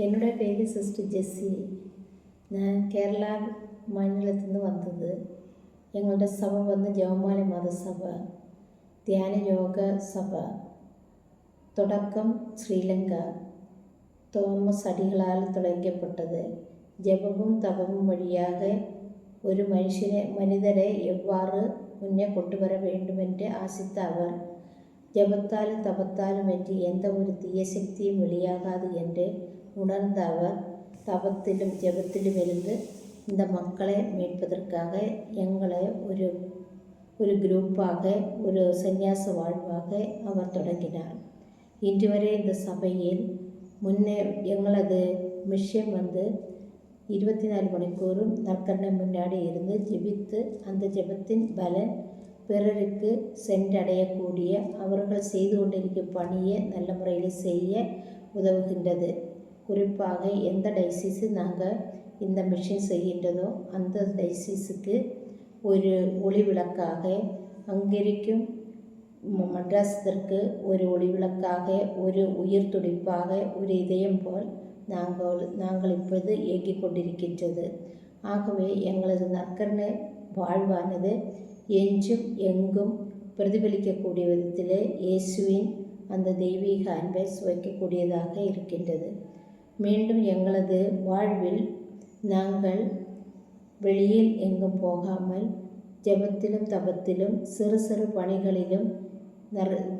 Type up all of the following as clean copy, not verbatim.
என்னோடய பேர் சிஸ்டர் ஜெஸ்ஸி. நான் கேரளா மாநிலத்திலேருந்து வந்தது. எங்களோட சபை ஜெபமாலை மத சபை, தியான யோக சபை. தொடக்கம் ஸ்ரீலங்கா. തോമസ് അടികളാൽ തുടങ്ങப்பட்டது. ജപവും തപവും വഴിயாக ഒരു மனிதரை எவ்வாறு முன்னே கொண்டு வர வேண்டுமென்று ஆசித்த அவர், ஜபத்தாலும் தபத்தாலும் என்று எந்த ஒரு தீய சக்தியும் வெளியாகாது என்று உணர்ந்த அவர், தபத்திலும் ஜபத்திலும் இருந்து இந்த மக்களை மீட்பதற்காக எங்களை ஒரு குரூப்பாக, ஒரு சந்நியாச வாழ்வாக அவர் தொடங்கினார். இன்று வரை இந்த சபையில் முன்னே எங்களது மிஷன் 24 மணிக்கூறும் நற்கருணை முன்னாடி இருந்து ஜெபித்து அந்த ஜெபத்தின் பலன் பிறருக்கு சென்றடையக்கூடிய, அவர்கள் செய்து கொண்டிருக்கும் பணியை நல்ல முறையில் செய்ய உதவுகின்றது. குறிப்பாக எந்த டைசிஸு நாங்கள் இந்த மிஷன் செய்கின்றதோ அந்த டைசிஸுக்கு ஒரு ஒளி விளக்காக, அங்கிருக்கும் மட்ராஸிற்கு ஒரு ஒளி விளக்காக, ஒரு உயிர் துடிப்பாக, ஒரு இதயம் போல் நாங்கள் இப்போது இயங்கிக் கொண்டிருக்கின்றது. ஆகவே எங்களது நற்கருணை வாழ்வானது என்றும் எங்கும் பிரதிபலிக்கக்கூடிய விதத்தில் இயேசுவின் அந்த தெய்வீக அன்பை சுவைக்கக்கூடியதாக இருக்கின்றது. மீண்டும் எங்களது வாழ்வில் நாங்கள் வெளியில் எங்கும் போகாமல் ஜெபத்திலும் தபத்திலும் சிறு சிறு பணிகளிலும்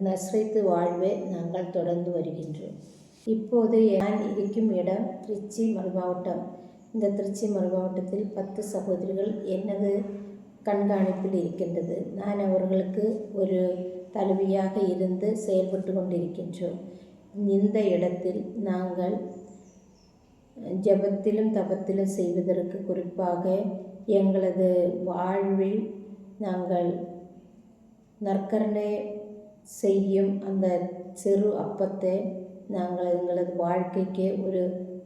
நஸ்ரத்து வாழ்வை நாங்கள் தொடர்ந்து வருகின்றோம். இப்போது நான் இருக்கும் இடம் திருச்சி மறுமாவட்டம். இந்த திருச்சி மறுமாவட்டத்தில் 10 சகோதரிகள் எனது கண்காணிப்பில் இருக்கின்றது. நான் அவர்களுக்கு ஒரு தலைவியாக இருந்து செயல்பட்டு கொண்டிருக்கின்றோம். இந்த இடத்தில் நாங்கள் ஜபத்திலும் தபத்திலும் செய்வதற்கு, குறிப்பாக எங்களது வாழ்வில் நாங்கள் நற்கருணை செய்யும் அந்த சிறு அப்பத்தை நாங்கள் எங்களது வாழ்க்கைக்கு ஒரு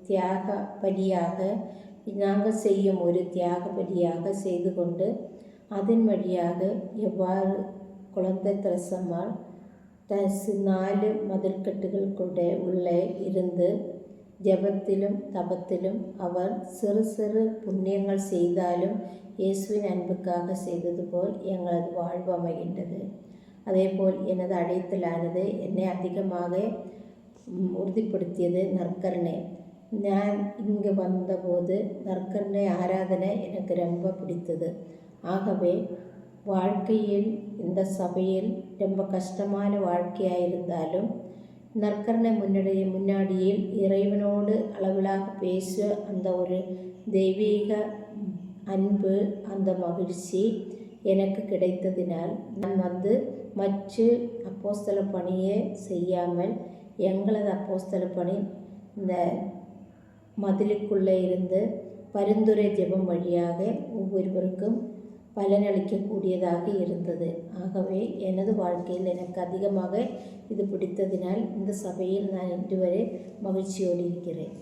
தியாக பலியாக, நாங்கள் செய்யும் ஒரு தியாக பலியாக செய்து கொண்டு, அதன் வழியாக எவ்வாறு குழந்தை திரசம்மாள் 4 மதில்கட்டுகளுக்குள்ளே உள்ளே இருந்து ஜபத்திலும் தபத்திலும் அவர் சிறு சிறு புண்ணியங்கள் செய்தாலும் இயேசுவின் அன்புக்காக செய்தது போல் எங்களது வாழ்வு அமைகின்றது. அதேபோல் எனது அழைத்தலானது என்னை அதிகமாக உறுதிப்படுத்தியது நற்கருணை. நான் இங்கு வந்தபோது நற்கருணை ஆராதனை எனக்கு ரொம்ப பிடித்தது. ஆகவே வாழ்க்கையில் இந்த சபையில் ரொம்ப கஷ்டமான வாழ்க்கையாக இருந்தாலும் நற்கருணை முன்னாடியில் இறைவனோடு அளவிலாக பேச அந்த ஒரு தெய்வீக அன்பு, அந்த மகிழ்ச்சி எனக்கு கிடைத்ததினால் நான் மற்ற அப்போஸ்தல பணியை செய்யாமல் எங்களது அப்போஸ்தல பணி இந்த மதிலுக்குள்ளே இருந்து பரிந்துரை ஜெபம் வழியாக ஒவ்வொருவருக்கும் பலனளிக்கக்கூடியதாக இருந்தது. ஆகவே எனது வாழ்க்கையில் எனக்கு அதிகமாக இது பிடித்ததினால் இந்த சபையில் நான் இன்று வரை மகிழ்ச்சியோடு இருக்கிறேன்.